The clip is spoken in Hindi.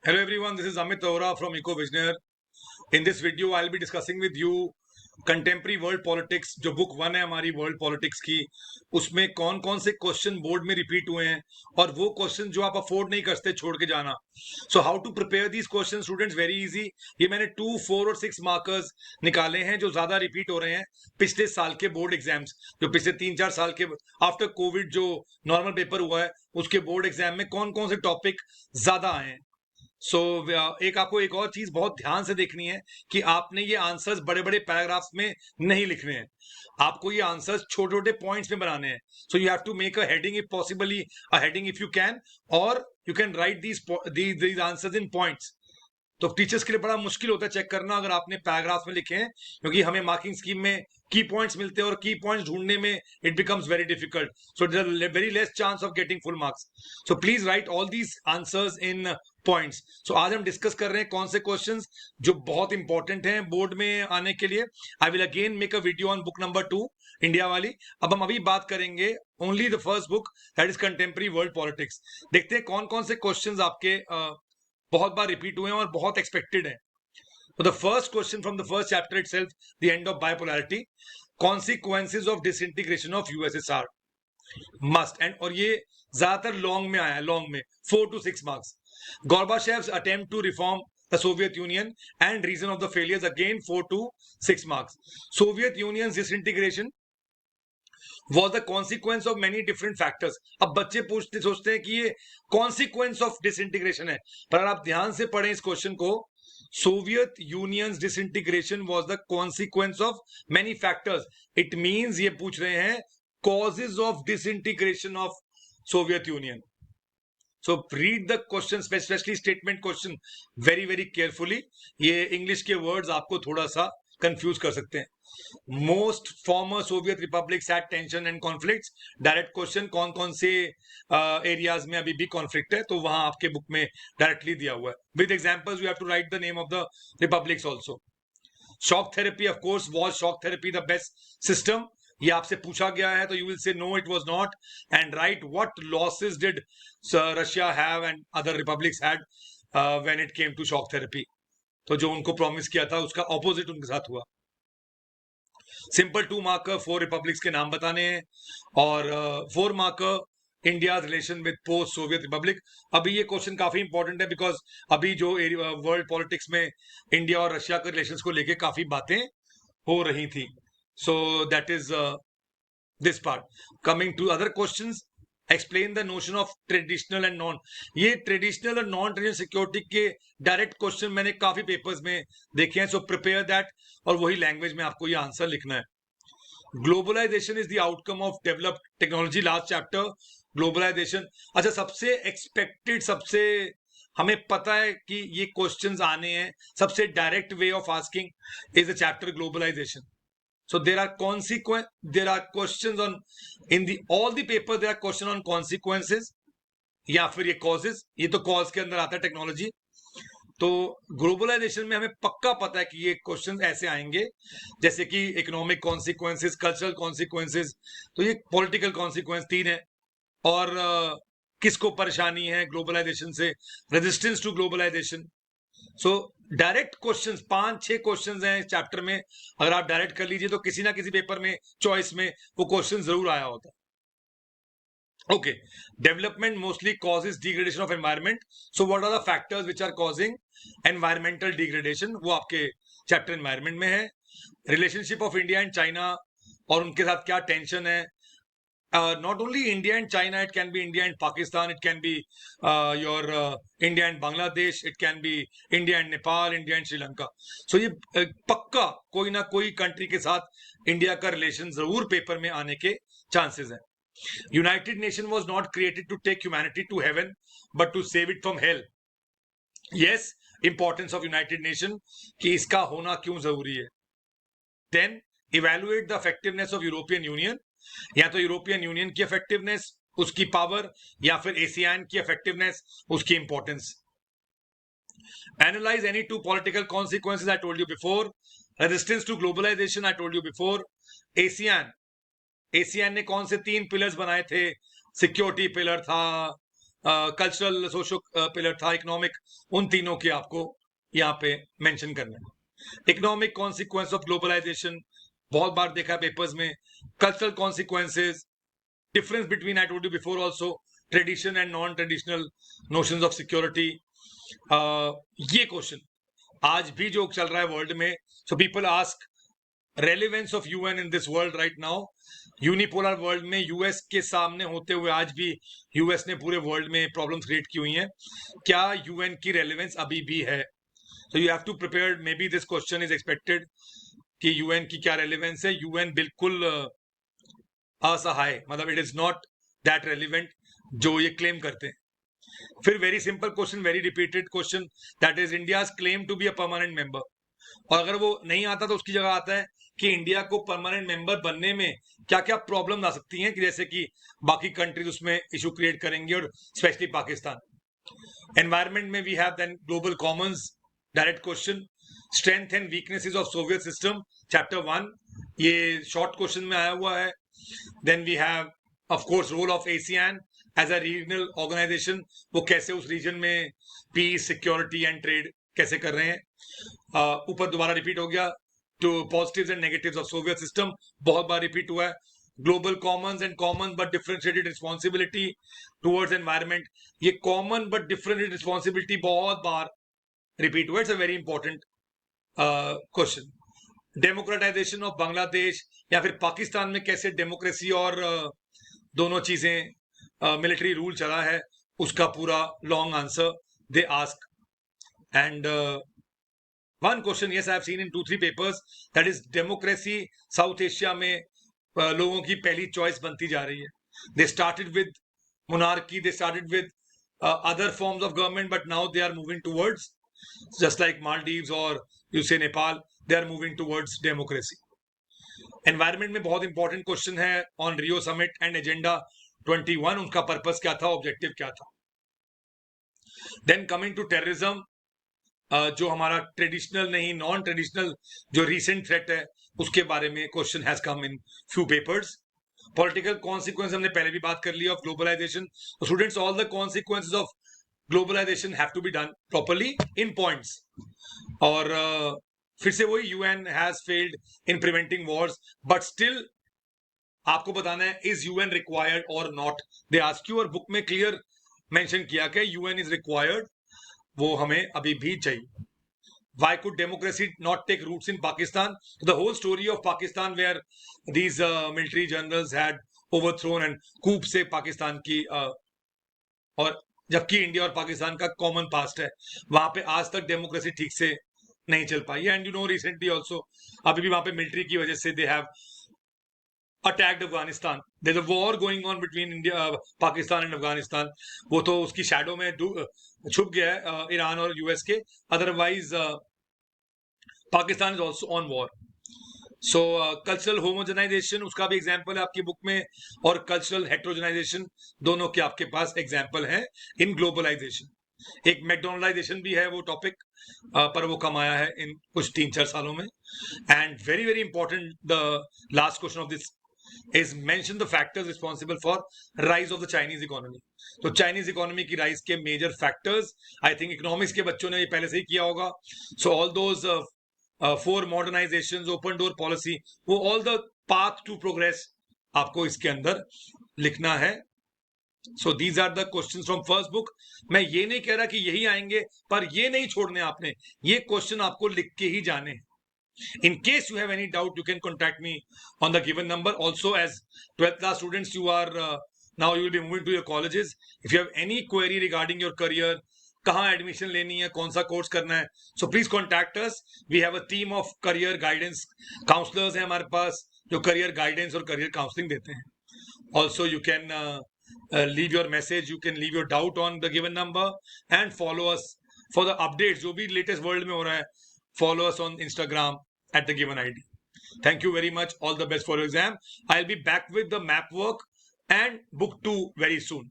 Hello everyone, this is Amit Ohra from EcoVisionaire. In this video, I'll be discussing with you contemporary world politics जो बुक 1 है हमारी वर्ल्ड पॉलिटिक्स की, उसमें कौन कौन से क्वेश्चन बोर्ड में रिपीट हुए हैं और वो क्वेश्चन जो आप अफोर्ड नहीं करते छोड़ के जाना. So how to prepare these question students, very easy. ये मैंने 2, 4 और 6 मार्कर्स निकाले हैं जो ज्यादा रिपीट हो रहे हैं पिछले साल के बोर्ड एग्जाम्स, जो पिछले 3-4 साल के आफ्टर कोविड जो नॉर्मल पेपर हुआ है उसके बोर्ड एग्जाम में कौन कौन से टॉपिक ज्यादा आए हैं. सो एक आपको एक और चीज बहुत ध्यान से देखनी है कि आपने ये आंसर्स बड़े बड़े पैराग्राफ्स में नहीं लिखने हैं, आपको ये आंसर्स छोटे छोटे पॉइंट्स में बनाने हैं. So you have to make a heading if possibly a heading if you can, और you can write these answers in points. तो टीचर्स के लिए बड़ा मुश्किल होता है चेक करना अगर आपने पैराग्राफ में लिखे हैं, क्योंकि हमें मार्किंग स्कीम में की पॉइंट्स मिलते हैं और की पॉइंट्स ढूंढने में it becomes very difficult. So there are very less chance of getting full marks. So please write all these answers in points. So आज हम डिस्कस कर रहे हैं कौन से क्वेश्चंस जो बहुत इंपॉर्टेंट हैं बोर्ड में आने के लिए. I will again make a video on book number 2 India वाली. अब हम अभी बात करेंगे only the first book, that is contemporary world politics. देखते हैं कौन कौन से क्वेश्चंस आपके बहुत बार रिपीट हुए हैं और बहुत एक्सपेक्टेड है. So the first question from the first chapter itself, the end of bipolarity, consequences of disintegration of USSR, must. and और ये ज्यादातर लॉन्ग में आया, लॉन्ग में 4 to 6 marks. Gorbachev's attempt to reform the Soviet Union and reason of the failures, again 4 to 6 marks. Soviet Union's disintegration was the consequence of many different factors. अब बच्चे पूछते सोचते हैं कि ये consequence of disintegration है, पर अगर आप ध्यान से पढ़ें इस क्वेश्चन को, Soviet Union's disintegration was the consequence of many factors. It means ये पूछ रहे हैं causes of disintegration of Soviet Union. So read the question, especially statement question, very very carefully. ये इंग्लिश के वर्ड्स आपको थोड़ा सा कंफ्यूज कर सकते हैं. Most former Soviet republics had tension and conflicts. Direct question, कौन कौन से एरियाज में अभी भी कॉन्फ्लिक्ट है, तो वहां आपके बुक में डायरेक्टली दिया हुआ है. With examples you have to write the name of the republics also. Shock therapy, of course, was shock therapy the best system? ये आपसे पूछा गया है तो you will say no it was not, and write what losses did Russia have and other republics had when it came to shock therapy. तो जो उनको प्रॉमिस किया था उसका ऑपोजिट उनके साथ हुआ. सिंपल 2 मार्कर 4 रिपब्लिक्स के नाम बताने हैं, और 4 marker India relation with post Soviet republic. अभी ये क्वेश्चन काफी इंपॉर्टेंट है बिकॉज अभी जो वर्ल्ड पॉलिटिक्स में इंडिया और रशिया के रिलेशंस को लेके काफी बातें हो रही थी. So that is this part. Coming to other questions, explain the notion of traditional and non. ये ट्रेडिशनल और नॉन ट्रेडिशनल सिक्योरिटी के डायरेक्ट क्वेश्चन मैंने काफी पेपर्स में देखे हैं. सो प्रिपेयर दैट, और वही लैंग्वेज में आपको ये आंसर लिखना है. Globalisation is the outcome of developed technology, last chapter. Globalisation, अच्छा, सबसे एक्सपेक्टेड, सबसे हमें पता है कि ये क्वेश्चंस आने हैं, सबसे direct way of asking is the chapter globalisation. So there are questions on, in the all the papers there are question on consequences या फिर ये causes. ये तो cause के अंदर आता है टेक्नोलॉजी. तो ग्लोबलाइजेशन में हमें पक्का पता है कि ये क्वेश्चन ऐसे आएंगे, जैसे कि इकोनॉमिक कॉन्सिक्वेंसेस, कल्चरल कॉन्सिक्वेंसेस, तो ये पॉलिटिकल कॉन्सिक्वेंस 3 है. और किसको परेशानी है ग्लोबलाइजेशन से, resistance to globalisation. So direct questions 5-6 questions हैं इस चैप्टर में. अगर आप डायरेक्ट कर लीजिए तो किसी ना किसी पेपर में, चॉइस में वो क्वेश्चन जरूर आया होता. Okay, development mostly causes degradation of environment. So what are the factors which are causing environmental degradation, वो आपके चैप्टर एनवायरमेंट में है. Relationship of India and China और उनके साथ क्या टेंशन है. Not only India and China, it can be India and Pakistan, it can be your India and Bangladesh, it can be India and Nepal, India and Sri Lanka. So ये पक्का कोई ना कोई कंट्री के साथ इंडिया का रिलेशन जरूर पेपर में आने के चांसेस हैं. United Nation was not created to take humanity to heaven but to save it from hell. Yes, importance of United Nation कि इसका होना क्यों जरूरी है. Then evaluate the effectiveness of European Union, या तो यूरोपियन यूनियन की इफेक्टिवनेस, उसकी पावर, या फिर एशियान की इफेक्टिवनेस, उसकी importance. Analyse any 2 political consequences, I told you before. Resistance to globalisation, I told you before. Asian ने कौन से 3 पिलर्स बनाए थे. सिक्योरिटी पिलर था, कल्चरल सोशो पिलर था, इकोनॉमिक, उन तीनों के आपको यहाँ पे मेंशन करना है। इकोनॉमिक कॉन्सिक्वेंस ऑफ ग्लोबलाइजेशन बहुत बार देखा है पेपर्स में, cultural consequences, difference between, I told you before also, tradition and non-traditional notions of security. ये क्वेश्चन आज भी जो चल रहा है वर्ल्ड में, so people ask relevance of UN in this world right now. Unipolar world में यूएस के सामने होते हुए आज भी यूएस ने पूरे वर्ल्ड में प्रॉब्लम्स क्रिएट की हुई हैं, क्या यूएन की रेलेवेंस अभी भी है? So you have to prepare, maybe this question is expected कि यूएन की क्या रेलेवेंस है। यूएन बिल्कुल असहाय, मतलब it is not that relevant जो ये क्लेम करते हैं। फिर very simple question, very repeated question, that is India's claim to be a permanent member. और अगर वो नहीं आता तो उसकी जगह आता है कि इंडिया को परमानेंट मेंबर बनने में क्या क्या प्रॉब्लम आ सकती हैं, कि जैसे कि बाकी कंट्रीज उसमें इशू क्रिएट करेंगे और स्पेशली पाकिस्तान। एनवायरमेंट में we have then global commons, direct question, strength and weaknesses of Soviet system, chapter 1, ये शॉर्ट क्वेश्चन में आया हुआ है। Then we have, of course, role of ASEAN as a regional organization, वो कैसे उस रीजन में पीस, सिक्योरिटी एंड ट्रेड कैसे कर रहे हैं। ऊपर दोबारा रिपीट हो गया, two positives and negatives of Soviet system, बहुत बार रिपीट हुआ है। Global commons and common but differentiated responsibility towards environment, ये कॉमन बट डिफरेंशिएटेड रिस्पॉन्सिबिलिटी बहुत बार रिपीट हुआ। It's a very important question. Democratisation of Bangladesh या फिर पाकिस्तान में कैसे डेमोक्रेसी और दोनों चीजें मिलिट्री रूल चला है, उसका पूरा long answer they ask. And one question yes I have seen in 2-3 papers, that is democracy south Asia में लोगों की पहली चॉइस बनती जा रही है। They started with monarchy, they started with other forms of government, but now they are moving towards, just like Maldives or you say Nepal, they are moving towards democracy. Environment में बहुत इंपॉर्टेंट क्वेश्चन है on Rio summit and agenda 21, उनका पर्पस क्या था, ऑब्जेक्टिव क्या था। देन कमिंग टू टेररिज्म, जो हमारा ट्रेडिशनल नहीं, नॉन ट्रेडिशनल जो रीसेंट थ्रेट है, उसके बारे में question has come in few papers. Political consequence हमने पहले भी बात कर लिया of globalisation. Students, all the consequences of globalisation have to be done properly in points. और फिर से वही, UN has failed in preventing wars, but still आपको बताना है इज यूएन रिक्वायर्ड और नॉट, दे आस्क यू। और बुक में क्लियर मेंशन किया कि यूएन इज रिक्वायर्ड, वो हमें अभी भी चाहिए। Why could democracy not take roots in Pakistan? The whole story of Pakistan, where these military generals had overthrown and coup से पाकिस्तान की और जबकि इंडिया और पाकिस्तान का कॉमन पास्ट है, वहां पे आज तक डेमोक्रेसी ठीक से नहीं चल पाई है। And you know recently also, अभी भी वहां पे मिलिट्री की वजह से they have attacked Afghanistan. There is a war going on between India, Pakistan and Afghanistan. वो तो उसकी शैडो में छुप गया है ईरान और यूएस के, otherwise Pakistan is also on war. So cultural homogenisation, उसका भी एग्जाम्पल है आपकी बुक में, और कल्चरल हेट्रोजेनाइजेशन, दोनों के आपके पास एग्जाम्पल हैं इन ग्लोबलाइजेशन। एक मैकडोनलाइजेशन भी है वो टॉपिक, पर वो कम आया है इन कुछ 3-4 सालों में। And very very important, the last question of this is mention the factors responsible for rise of the Chinese economy. तो चाइनीज इकोनॉमी की राइज के major factors, I think economics के बच्चों ने ये पहले से ही किया होगा। So all those 4 modernisations, open door policy, वो all the path to progress आपको इसके अंदर लिखना है। So these are the questions from first book. मैं ये नहीं कह रहा कि यही आएंगे, पर ये नहीं छोड़ने आपने, ये क्वेश्चन आपको लिख के ही जाने हैं। In case you have any doubt, you can contact me on the given number. Also, as 12th class students, you are now you will be moving to your colleges. If you have any query regarding your career, कहाँ एडमिशन लेनी है, कौन सा कोर्स करना है, so please contact us. We have a team of career guidance counselors हैं हमारे पास, जो career guidance और career counseling देते हैं. Also, you can leave your message, you can leave your doubt on the given number and follow us for the updates. जो भी latest world में हो रहा है, follow us on Instagram at the given ID. Thank you very much. All the best for your exam. I'll be back with the map work and book 2 very soon.